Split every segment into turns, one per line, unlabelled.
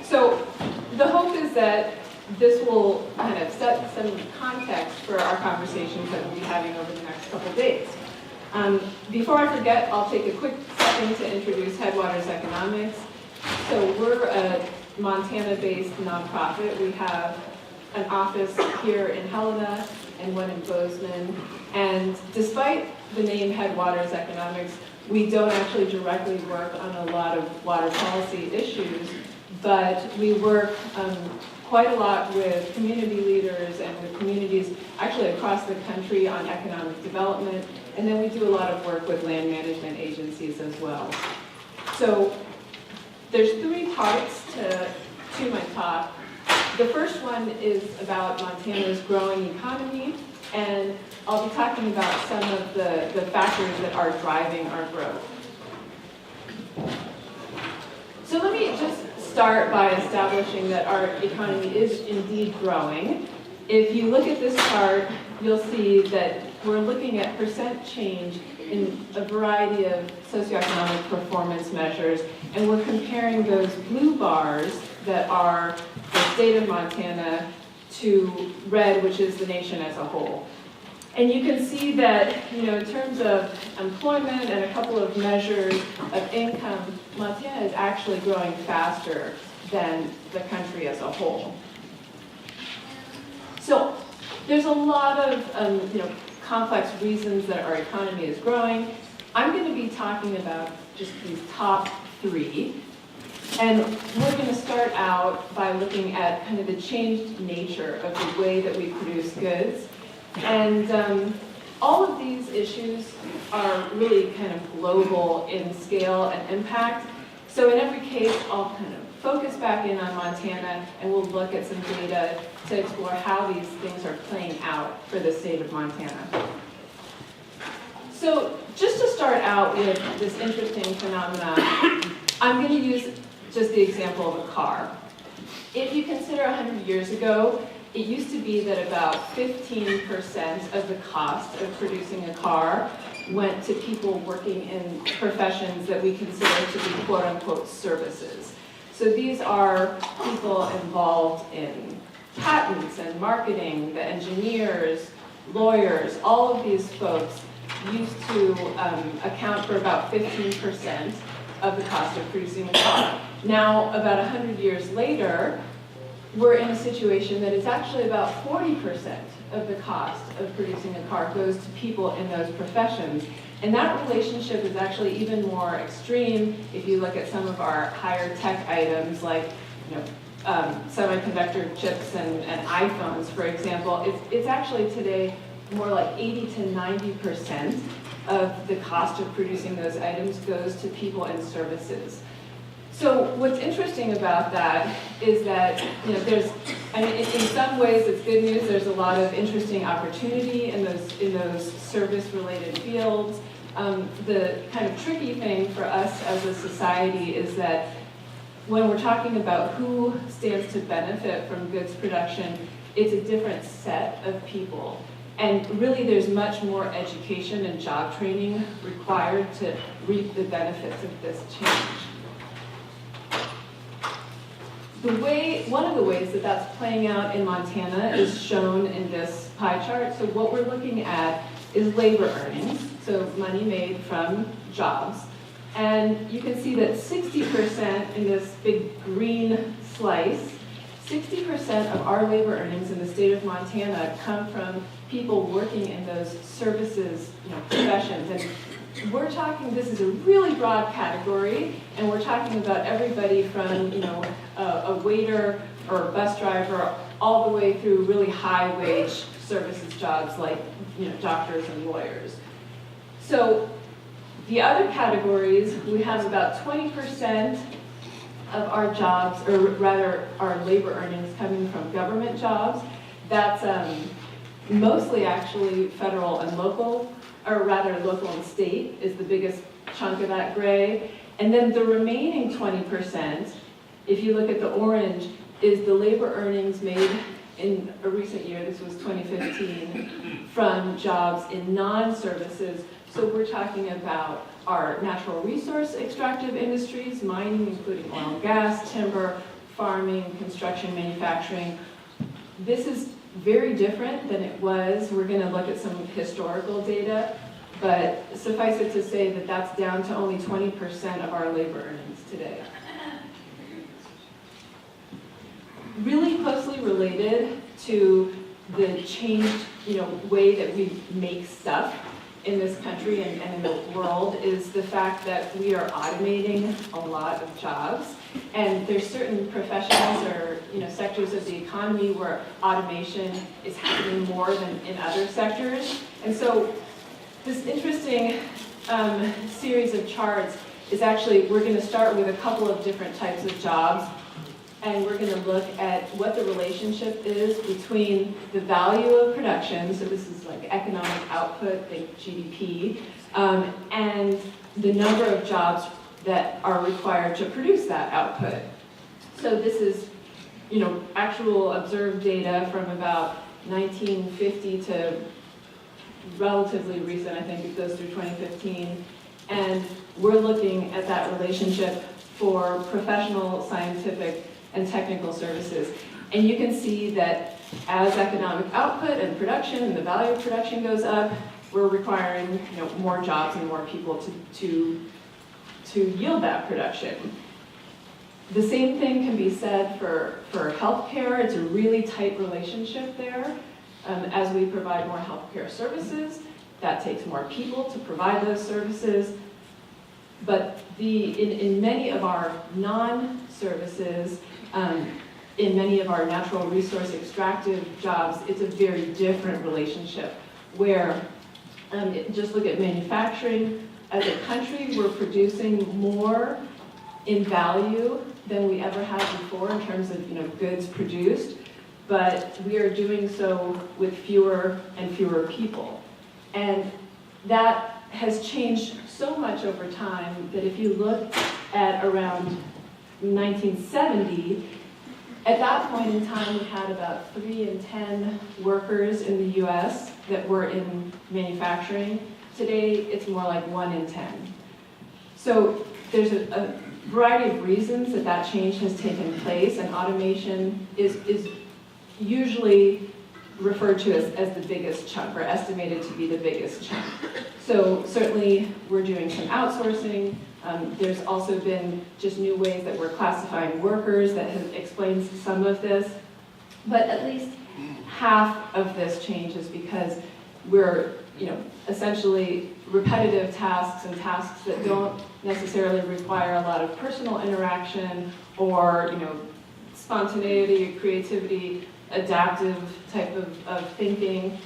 So the hope is that this will kind of set some context for our conversations that we'll be having over the next couple days. Before I forget, I'll take a quick second to introduce Headwaters Economics. So we're a Montana-based nonprofit. We have an office here in Helena and one in Bozeman. And despite the name Headwaters Economics, we don't actually directly work on a lot of water policy issues, but we work quite a lot with community leaders and with communities actually across the country on economic development, and then we do a lot of work with land management agencies as well. So there's three parts to my talk. The first one is about Montana's growing economy, and I'll be talking about some of the factors that are driving our growth. So let me just start by establishing that our economy is indeed growing. If you look at this chart, you'll see that we're looking at percent change in a variety of socioeconomic performance measures, and we're comparing those blue bars that are the state of Montana to red, which is the nation as a whole. And you can see that, in terms of employment and a couple of measures of income, Montana is actually growing faster than the country as a whole. So there's a lot of complex reasons that our economy is growing. I'm going to be talking about just these top three. And we're going to start out by looking at kind of the changed nature of the way that we produce goods. And all of these issues are really kind of global in scale and impact. So in every case, I'll kind of focus back in on Montana, and we'll look at some data to explore how these things are playing out for the state of Montana. So just to start out with this interesting phenomenon, I'm going to use just the example of a car. If you consider 100 years ago, it used to be that about 15% of the cost of producing a car went to people working in professions that we consider to be quote-unquote services. So these are people involved in patents and marketing, the engineers, lawyers, all of these folks used to account for about 15% of the cost of producing a car. Now, about 100 years later, we're in a situation that is actually about 40% of the cost of producing a car goes to people in those professions. And that relationship is actually even more extreme if you look at some of our higher tech items like semiconductor chips and iPhones, for example. It's actually today more like 80 to 90% of the cost of producing those items goes to people and services. So what's interesting about that is that, in some ways it's good news. There's a lot of interesting opportunity in those service-related fields. The kind of tricky thing for us as a society is that when we're talking about who stands to benefit from goods production, it's a different set of people. And really there's much more education and job training required to reap the benefits of this change. One of the ways that that's playing out in Montana is shown in this pie chart. So what we're looking at is labor earnings, so money made from jobs. And you can see that 60% in this big green slice, 60% of our labor earnings in the state of Montana come from people working in those services professions. And we're talking, this is a really broad category, and we're talking about everybody from a waiter or a bus driver all the way through really high wage services jobs like doctors and lawyers. So the other categories, we have about 20% of our jobs, or rather our labor earnings, coming from government jobs. That's mostly actually federal and local, or rather local and state is the biggest chunk of that gray. And then the remaining 20%, if you look at the orange, is the labor earnings made in a recent year, this was 2015, from jobs in non-services. So we're talking about our natural resource extractive industries, mining, including oil and gas, timber, farming, construction, manufacturing. This is very different than it was. We're going to look at some historical data, but suffice it to say that that's down to only 20% of our labor earnings today. Really closely related to the changed, way that we make stuff in this country and in the world is the fact that we are automating a lot of jobs. And there's certain professions or sectors of the economy where automation is happening more than in other sectors. And so this interesting series of charts is actually, we're going to start with a couple of different types of jobs. And we're going to look at what the relationship is between the value of production, so this is like economic output, think GDP, and the number of jobs that are required to produce that output. So this is, actual observed data from about 1950 to relatively recent, I think it goes through 2015, and we're looking at that relationship for professional, scientific, and technical services. And you can see that as economic output and production and the value of production goes up, we're requiring more jobs and more people to yield that production. The same thing can be said for healthcare. It's a really tight relationship there. As we provide more healthcare services, that takes more people to provide those services. But in many of our non-services, in many of our natural resource extractive jobs, it's a very different relationship where, just look at manufacturing. As a country, we're producing more in value than we ever have before in terms of goods produced, but we are doing so with fewer and fewer people. And that has changed so much over time that if you look at around 1970, at that point in time we had about 3 in 10 workers in the US that were in manufacturing. Today it's more like 1 in 10. So there's a variety of reasons that change has taken place, and automation is usually referred to as the biggest chunk, or estimated to be the biggest chunk. So certainly we're doing some outsourcing. There's also been just new ways that we're classifying workers that has explained some of this. But at least half of this change is because we're essentially repetitive tasks and tasks that don't necessarily require a lot of personal interaction or spontaneity, creativity, adaptive type of thinking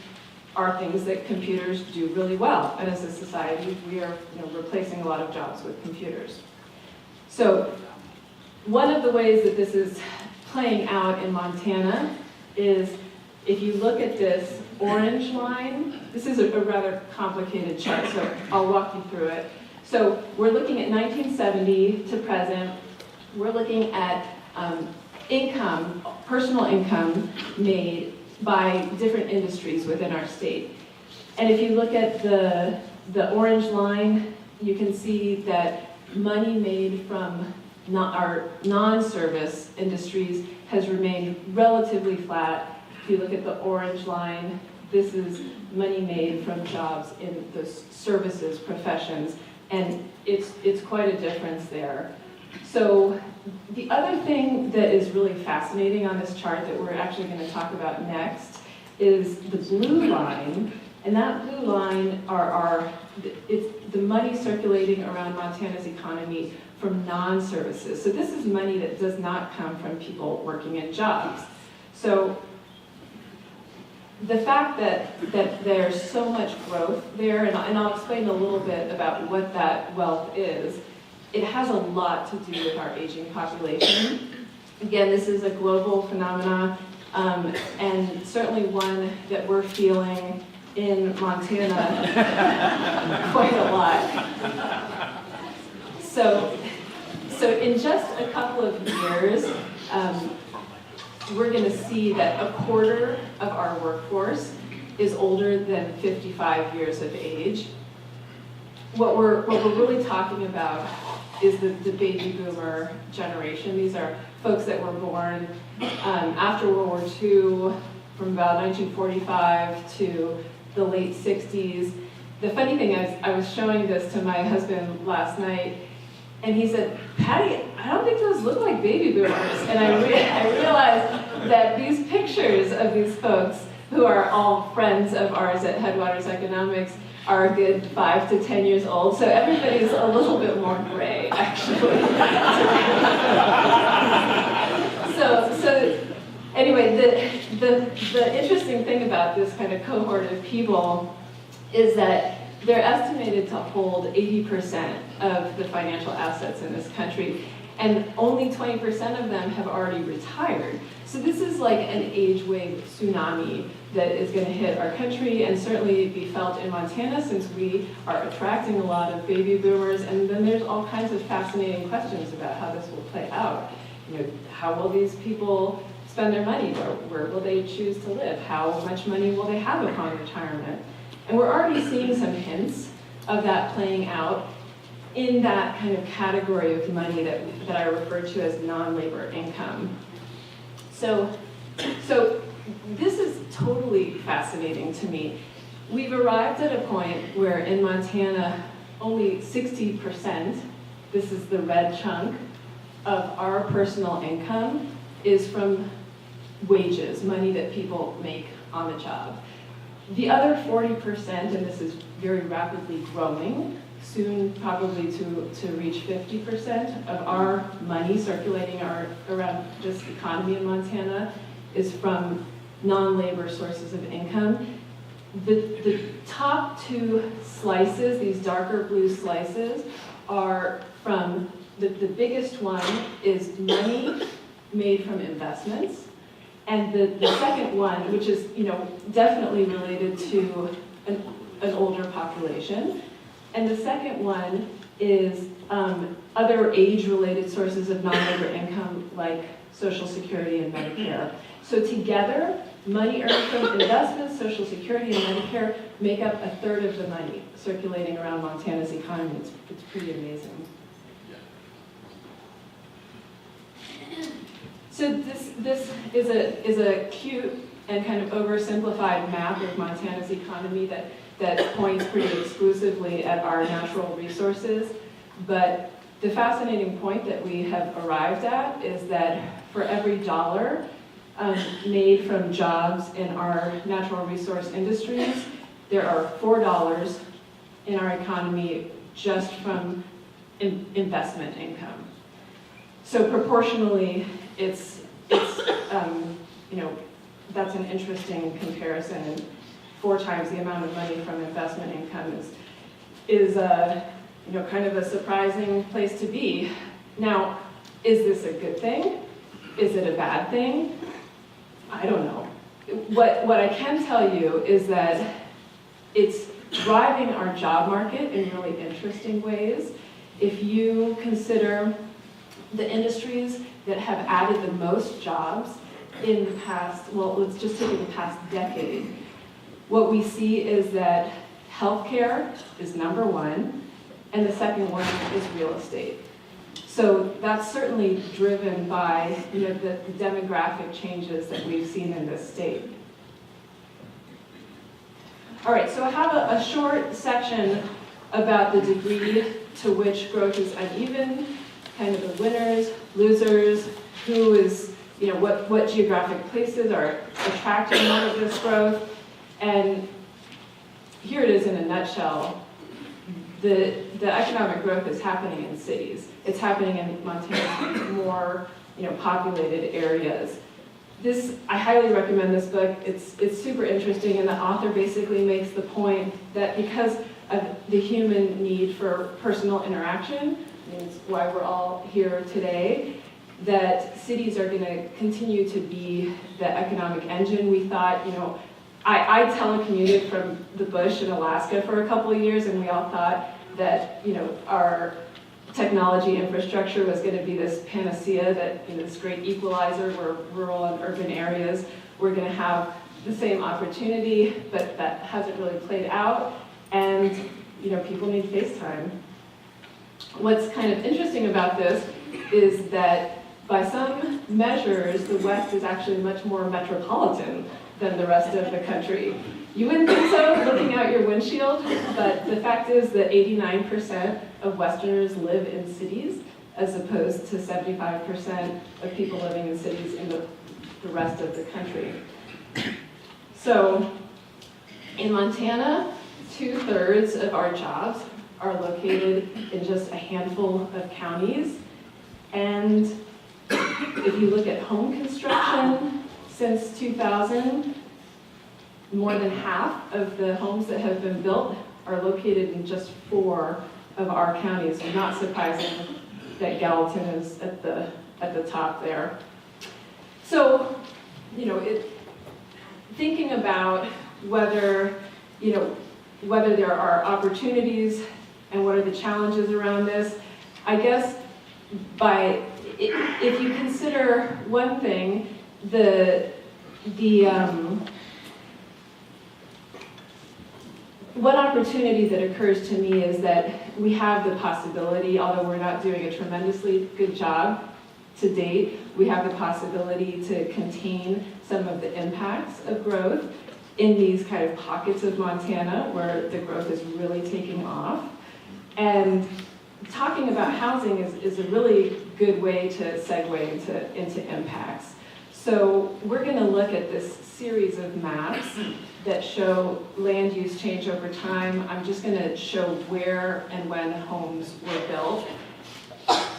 are things that computers do really well. And as a society, we are replacing a lot of jobs with computers. So one of the ways that this is playing out in Montana is, if you look at this orange line, this is a rather complicated chart, so I'll walk you through it. So we're looking at 1970 to present. We're looking at income, personal income made by different industries within our state. And if you look at the orange line, you can see that money made from our non-service industries has remained relatively flat. If you look at the orange line, this is money made from jobs in the services professions, and it's quite a difference there. So the other thing that is really fascinating on this chart that we're actually going to talk about next is the blue line, and that blue line it's the money circulating around Montana's economy from non-services. So this is money that does not come from people working in jobs. So the fact that there's so much growth there, and I'll explain a little bit about what that wealth is, it has a lot to do with our aging population. Again, this is a global phenomenon, and certainly one that we're feeling in Montana quite a lot. So in just a couple of years, we're going to see that a quarter of our workforce is older than 55 years of age. What we're really talking about is the baby boomer generation. These are folks that were born after World War II, from about 1945 to the late 60s. The funny thing is, I was showing this to my husband last night, and he said, "Patty, I don't think those look like baby boomers." And I realized that these pictures of these folks, who are all friends of ours at Headwaters Economics, are a good 5 to 10 years old. So everybody's a little bit more gray, actually. So anyway, the interesting thing about this kind of cohort of people is that they're estimated to hold 80% of the financial assets in this country, and only 20% of them have already retired. So this is like an age wave tsunami that is going to hit our country and certainly be felt in Montana, since we are attracting a lot of baby boomers. And then there's all kinds of fascinating questions about how this will play out. You know, how will these people spend their money? Where will they choose to live? How much money will they have upon retirement? And we're already seeing some hints of that playing out in that kind of category of money that I refer to as non-labor income. So this is totally fascinating to me. We've arrived at a point where in Montana, only 60%, this is the red chunk, of our personal income is from wages, money that people make on the job. The other 40%, and this is very rapidly growing, soon probably to reach 50% of our money circulating around this economy in Montana, is from non-labor sources of income. The top two slices, these darker blue slices, are from, the biggest one is money made from investments. And the second one, which is definitely related to an older population, and the second one is other age-related sources of non-labor income like Social Security and Medicare. So together, money earned from investments, Social Security, and Medicare make up a third of the money circulating around Montana's economy. It's pretty amazing. So this is a cute and kind of oversimplified map of Montana's economy that points pretty exclusively at our natural resources. But the fascinating point that we have arrived at is that for every dollar made from jobs in our natural resource industries, there are $4 in our economy just from investment income. So proportionally, it's that's an interesting comparison. And 4 times the amount of money from investment income is kind of a surprising place to be. Now, is this a good thing? Is it a bad thing? I don't know. What I can tell you is that it's driving our job market in really interesting ways. If you consider the industries that have added the most jobs in the past, well, let's just take the past decade, what we see is that healthcare is number one, and the second one is real estate. So that's certainly driven by the demographic changes that we've seen in this state. All right, so I have a short section about the degree to which growth is uneven, kind of the winners, losers, who is, what geographic places are attracting more of this growth. And here it is in a nutshell. The economic growth is happening in cities. It's happening in Montana's more populated areas. I highly recommend this book. It's super interesting, and the author basically makes the point that because of the human need for personal interaction, it's why we're all here today, that cities are going to continue to be the economic engine. We thought, I telecommuted from the bush in Alaska for a couple of years, and we all thought that, our technology infrastructure was going to be this panacea, that this great equalizer where rural and urban areas were going to have the same opportunity, but that hasn't really played out. And people need FaceTime. What's kind of interesting about this is that by some measures, the West is actually much more metropolitan than the rest of the country. You wouldn't think so looking out your windshield, but the fact is that 89% of Westerners live in cities, as opposed to 75% of people living in cities in the rest of the country. So in Montana, 2/3 of our jobs are located in just a handful of counties. And if you look at home construction since 2000, more than half of the homes that have been built are located in just 4 of our counties. So not surprising that Gallatin is at the top there. So, thinking about whether there are opportunities and what are the challenges around this, I guess if you consider one thing, one opportunity that occurs to me is that we have the possibility, although we're not doing a tremendously good job to date, we have the possibility to contain some of the impacts of growth in these kind of pockets of Montana where the growth is really taking off. And talking about housing is a really good way to segue into impacts. So we're going to look at this series of maps that show land use change over time. I'm just going to show where and when homes were built.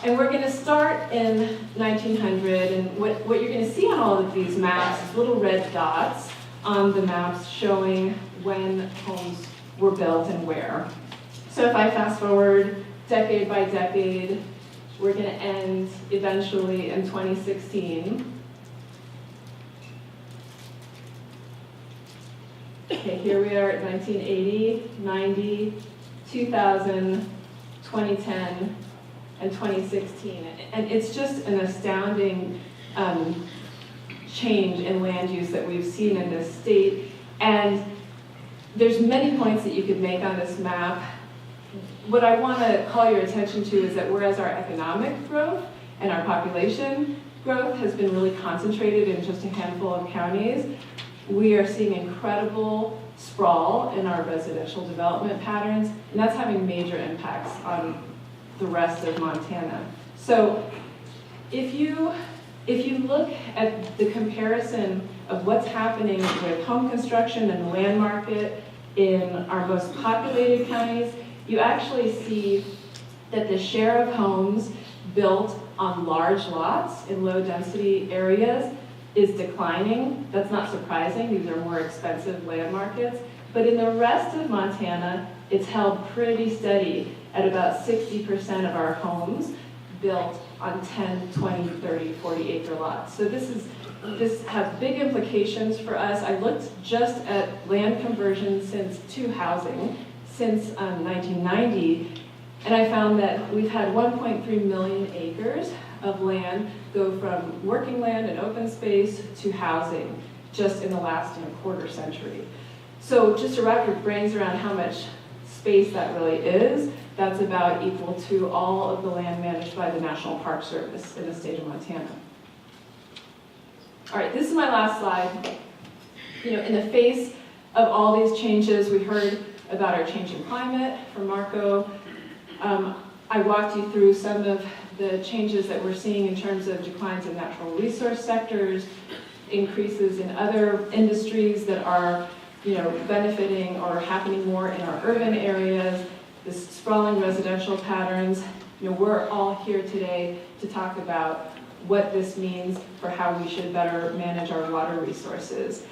And we're going to start in 1900, and what you're going to see on all of these maps is little red dots on the maps showing when homes were built and where. So if I fast forward decade by decade, we're going to end eventually in 2016. Okay, here we are at 1980, 90, 2000, 2010, and 2016. And it's just an astounding change in land use that we've seen in this state. And there's many points that you could make on this map. What I want to call your attention to is that whereas our economic growth and our population growth has been really concentrated in just a handful of counties, we are seeing incredible sprawl in our residential development patterns, and that's having major impacts on the rest of Montana. So if you look at the comparison of what's happening with home construction and the land market in our most populated counties, you actually see that the share of homes built on large lots in low density areas is declining. That's not surprising. These are more expensive land markets. But in the rest of Montana, it's held pretty steady at about 60% of our homes built on 10, 20, 30, 40 acre lots. So this has big implications for us. I looked just at land conversions to housing since 1990, and I found that we've had 1.3 million acres of land go from working land and open space to housing just in the last quarter century. So just to wrap your brains around how much space that really is, that's about equal to all of the land managed by the National Park Service in the state of Montana. All right, this is my last slide. In the face of all these changes, we heard about our changing climate from Marco. I walked you through some of the changes that we're seeing in terms of declines in natural resource sectors, increases in other industries that are benefiting or happening more in our urban areas, the sprawling residential patterns. We're all here today to talk about what this means for how we should better manage our water resources.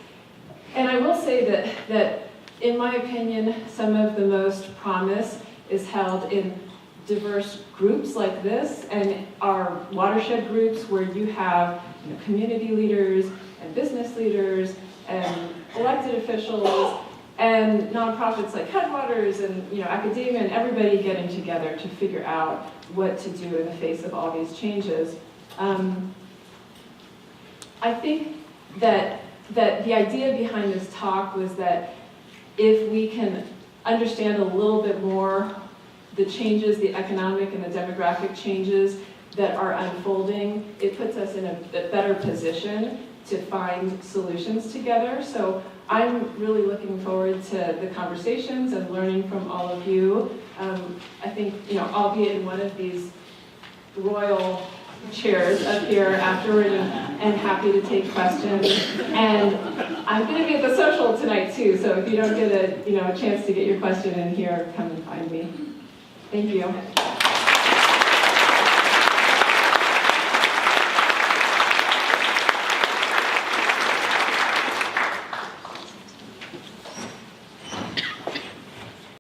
And I will say that in my opinion, some of the most promise is held in diverse groups like this and our watershed groups where you have community leaders and business leaders and elected officials and nonprofits like Headwaters and academia and everybody getting together to figure out what to do in the face of all these changes. I think that the idea behind this talk was that if we can understand a little bit more the changes, the economic and the demographic changes that are unfolding, it puts us in a better position to find solutions together. So I'm really looking forward to the conversations and learning from all of you. I think, albeit in one of these royal chairs up here afterward, and happy to take questions. And I'm going to be at the social tonight too, so if you don't get a chance to get your question in here, come and find me. Thank you.